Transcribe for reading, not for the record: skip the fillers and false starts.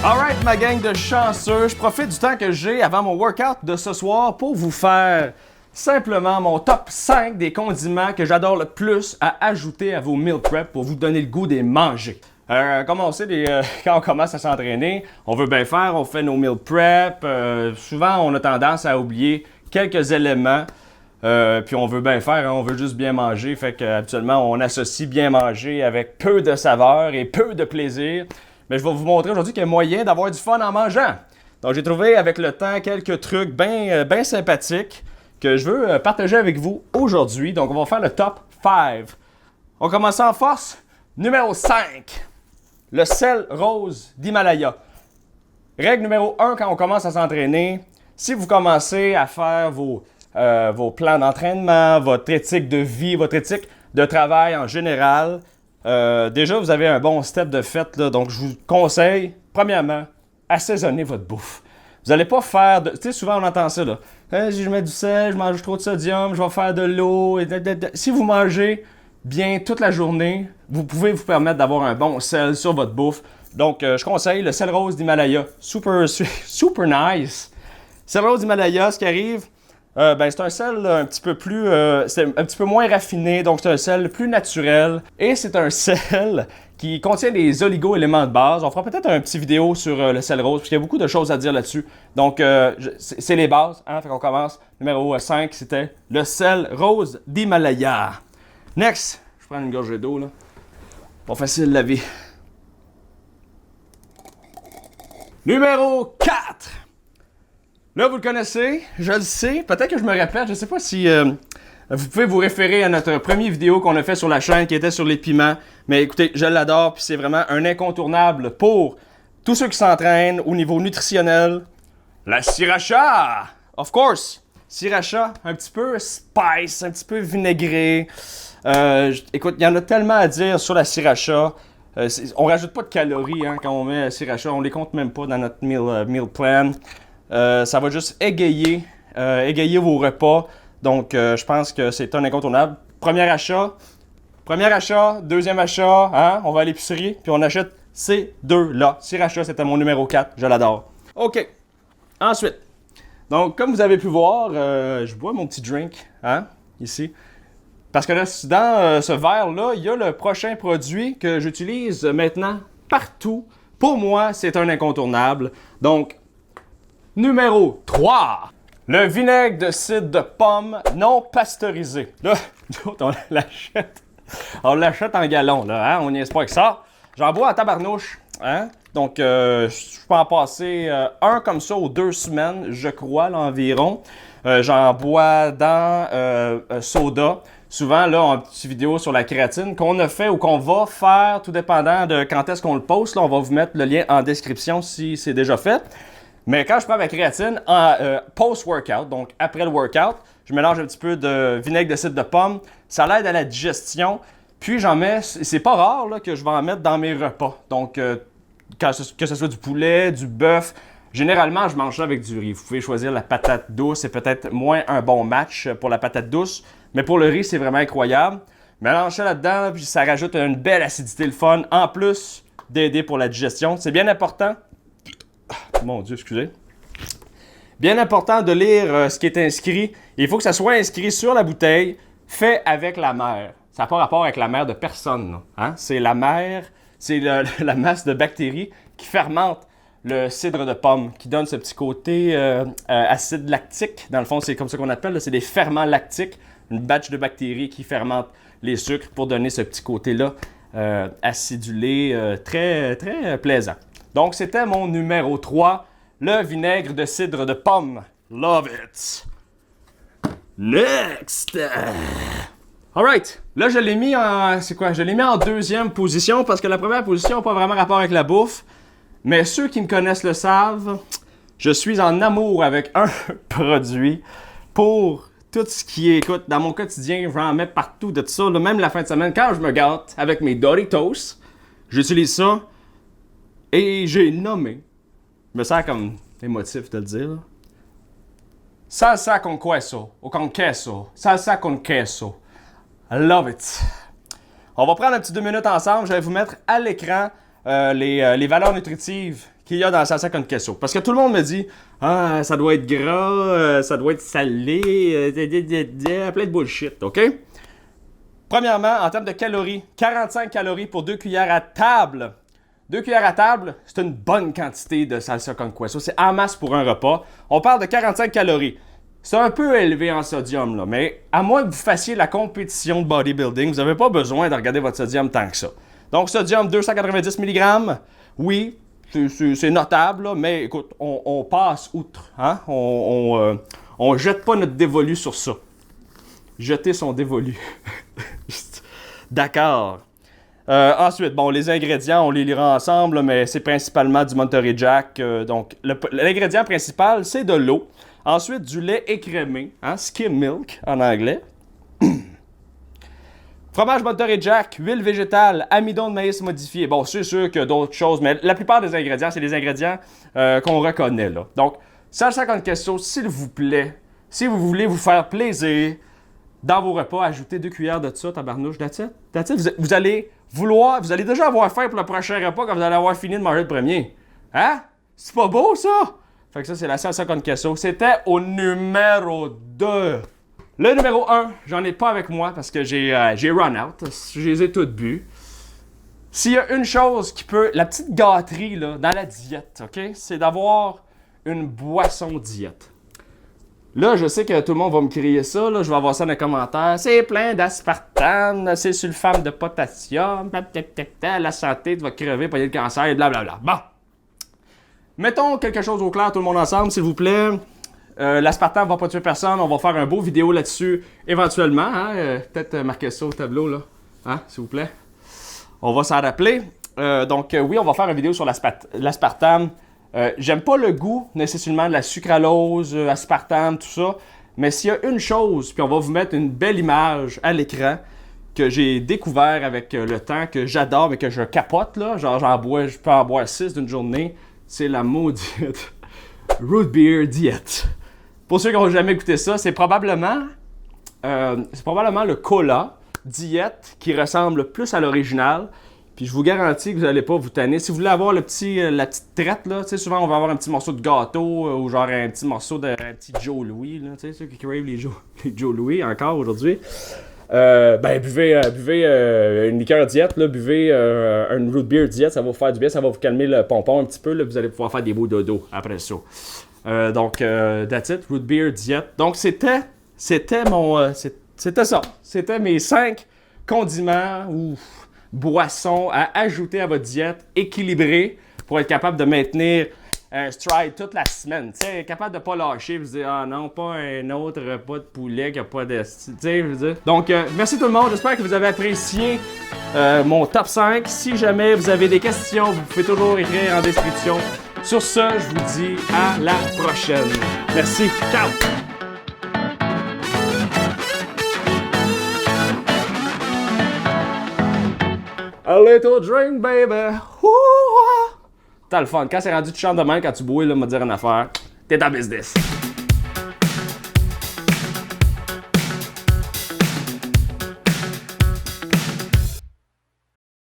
Alright, ma gang de chanceux, je profite du temps que j'ai avant mon workout de ce soir pour vous faire simplement mon top 5 des condiments que j'adore le plus à ajouter à vos meal prep pour vous donner le goût des manger. Comme on sait, quand on commence à s'entraîner, on veut bien faire, on fait nos meal prep. Souvent, on a tendance à oublier quelques éléments. Puis on veut bien faire, hein, on veut juste bien manger. Fait qu'habituellement, on associe bien manger avec peu de saveur et peu de plaisir. Mais je vais vous montrer aujourd'hui qu'il y a moyen d'avoir du fun en mangeant. Donc j'ai trouvé avec le temps quelques trucs bien sympathiques que je veux partager avec vous aujourd'hui. Donc on va faire le top 5. On commence en force. Numéro 5. Le sel rose d'Himalaya. Règle numéro 1 quand on commence à s'entraîner. Si vous commencez à faire vos plans d'entraînement, votre éthique de vie, votre éthique de travail en général, déjà, vous avez un bon step de fait, là, donc je vous conseille, premièrement, assaisonner votre bouffe. Vous n'allez pas faire de... Tu sais, souvent on entend ça, là. Je mets du sel, je mange trop de sodium, je vais faire de l'eau. Si vous mangez bien toute la journée, vous pouvez vous permettre d'avoir un bon sel sur votre bouffe. Donc, je conseille le sel rose d'Himalaya. Super nice. Sel rose d'Himalaya, ce qui arrive... c'est un sel un petit peu plus, c'est un petit peu moins raffiné, donc c'est un sel plus naturel. Et c'est un sel qui contient des oligo-éléments de base. On fera peut-être un petit vidéo sur le sel rose, parce qu'il y a beaucoup de choses à dire là-dessus. Donc, c'est les bases, hein? Fait qu'on commence. Numéro 5, c'était le sel rose d'Himalaya. Next, je prends une gorgée d'eau, là. Pas facile la vie. Numéro 4. Là, vous le connaissez, je le sais, peut-être que je me répète, je ne sais pas si vous pouvez vous référer à notre première vidéo qu'on a fait sur la chaîne qui était sur les piments, mais écoutez, je l'adore, puis c'est vraiment un incontournable pour tous ceux qui s'entraînent au niveau nutritionnel. La sriracha! Of course! Sriracha, un petit peu spice, un petit peu vinaigré. Écoute, il y en a tellement à dire sur la sriracha. On rajoute pas de calories hein, quand on met sriracha, on les compte même pas dans notre meal plan. Ça va juste égayer vos repas. Donc, je pense que c'est un incontournable. Premier achat, deuxième achat, hein? On va à l'épicerie, puis on achète ces deux-là. Sriracha, c'était mon numéro 4. Je l'adore. OK. Ensuite, donc, comme vous avez pu voir, je bois mon petit drink, hein? Ici. Parce que là, dans ce verre-là, il y a le prochain produit que j'utilise maintenant partout. Pour moi, c'est un incontournable. Donc, numéro 3, le vinaigre de cidre de pomme non pasteurisé. Là, on l'achète en gallon, là, hein? On n'y est pas avec ça. J'en bois à tabarnouche, hein? Donc, je peux en passer un comme ça aux 2 semaines, je crois, là, environ. J'en bois dans soda. Souvent, là, on a une petite vidéo sur la créatine qu'on a fait ou qu'on va faire, tout dépendant de quand est-ce qu'on le poste. Là, on va vous mettre le lien en description si c'est déjà fait. Mais quand je prends ma créatine en post-workout, donc après le workout, je mélange un petit peu de vinaigre de cidre de pomme. Ça l'aide à la digestion. Puis j'en mets, c'est pas rare là, que je vais en mettre dans mes repas. Donc, que ce soit du poulet, du bœuf. Généralement, je mange ça avec du riz. Vous pouvez choisir la patate douce. C'est peut-être moins un bon match pour la patate douce. Mais pour le riz, c'est vraiment incroyable. Mélange ça là-dedans, puis ça rajoute une belle acidité, le fun. En plus d'aider pour la digestion. C'est bien important. Mon Dieu, excusez. Bien important de lire ce qui est inscrit. Il faut que ça soit inscrit sur la bouteille, fait avec la mer. Ça n'a pas rapport avec la mer de personne. Hein? C'est la mer, c'est la masse de bactéries qui fermente le cidre de pomme, qui donne ce petit côté acide lactique. Dans le fond, c'est comme ça qu'on appelle, là, c'est des ferments lactiques, une batch de bactéries qui fermentent les sucres pour donner ce petit côté-là acidulé, très, très plaisant. Donc, c'était mon numéro 3, le vinaigre de cidre de pomme. Love it! Next! Alright, là je l'ai mis en... C'est quoi? Je l'ai mis en deuxième position parce que la première position n'a pas vraiment rapport avec la bouffe. Mais ceux qui me connaissent le savent, je suis en amour avec un produit pour tout ce qui est... Écoute, dans mon quotidien, je vais en mettre partout de tout ça. Là, même la fin de semaine, quand je me gâte avec mes Doritos, j'utilise ça. Et j'ai nommé, je me sens comme émotif de le dire, là. Salsa con queso, ou con queso, salsa con queso. I love it. On va prendre un petit 2 minutes ensemble, je vais vous mettre à l'écran les valeurs nutritives qu'il y a dans la salsa con queso. Parce que tout le monde me dit « Ah, ça doit être gras, ça doit être salé, plein de bullshit, OK? » Premièrement, en termes de calories, 45 calories pour 2 cuillères à table. 2 cuillères à table, c'est une bonne quantité de salsa con queso. C'est en masse pour un repas. On parle de 45 calories. C'est un peu élevé en sodium, là, mais à moins que vous fassiez la compétition de bodybuilding, vous n'avez pas besoin de regarder votre sodium tant que ça. Donc, sodium 290 mg, oui, c'est notable, là, mais écoute, on passe outre. Hein? On jette pas notre dévolu sur ça. Jeter son dévolu. D'accord. Ensuite, bon, les ingrédients, on les lira ensemble, là, mais c'est principalement du Monterey Jack. Donc, l'ingrédient principal, c'est de l'eau. Ensuite, du lait écrémé, hein, skim milk en anglais. Fromage Monterey Jack, huile végétale, amidon de maïs modifié. Bon, c'est sûr qu'il y a d'autres choses, mais la plupart des ingrédients, c'est des ingrédients qu'on reconnaît, là. Donc, salsa con queso, s'il vous plaît, si vous voulez vous faire plaisir, dans vos repas, ajoutez 2 cuillères de ça, tabarnouche, that's it. Vous allez déjà avoir faim pour le prochain repas quand vous allez avoir fini de manger le premier. Hein? C'est pas beau, ça? Fait que ça, c'est la salsa con queso. C'était au numéro 2. Le numéro 1, j'en ai pas avec moi parce que j'ai run out. Je les ai toutes bu. S'il y a une chose qui peut... La petite gâterie, là, dans la diète, OK? C'est d'avoir une boisson diète. Là, je sais que tout le monde va me crier ça, là, je vais avoir ça dans les commentaires. C'est plein d'aspartame, c'est sulfame de potassium, la santé, tu vas crever, pas le cancer, et blablabla. Bon. Mettons quelque chose au clair, tout le monde ensemble, s'il vous plaît. L'aspartame va pas tuer personne, on va faire un beau vidéo là-dessus éventuellement. Hein? Peut-être marquer ça au tableau, là, hein, s'il vous plaît. On va s'en rappeler. Oui, on va faire une vidéo sur l'aspartame. J'aime pas le goût nécessairement de la sucralose, aspartame, tout ça. Mais s'il y a une chose, puis on va vous mettre une belle image à l'écran que j'ai découvert avec le temps, que j'adore mais que je capote, là. Genre, je peux en boire 6 d'une journée. C'est la maudite Root Beer Diet. Pour ceux qui n'ont jamais goûté ça, c'est probablement le cola diète qui ressemble plus à l'original. Puis je vous garantis que vous n'allez pas vous tanner. Si vous voulez avoir la petite traite, là, tu sais, souvent on va avoir un petit morceau de gâteau ou genre un petit morceau un petit Joe Louis, là, tu sais, ceux qui crave les Joe Louis encore aujourd'hui. Buvez une liqueur diète, là, buvez une root beer diète, ça va vous faire du bien, ça va vous calmer le pompon un petit peu, là, vous allez pouvoir faire des beaux dodos après ça. That's it, root beer diète. Donc c'était ça. C'était mes 5 condiments ou boissons à ajouter à votre diète équilibrée pour être capable de maintenir un stride toute la semaine. Tu sais, capable de pas lâcher, vous dire ah non, pas un autre repas de poulet qui a pas de. Tu sais, je veux dire. Donc, merci tout le monde. J'espère que vous avez apprécié mon top 5. Si jamais vous avez des questions, vous pouvez toujours écrire en description. Sur ce, je vous dis à la prochaine. Merci. Ciao! A little drink, baby. T'as le fun. Quand c'est rendu, tu chantes de même quand tu bois, là, me dire une affaire. T'es en business.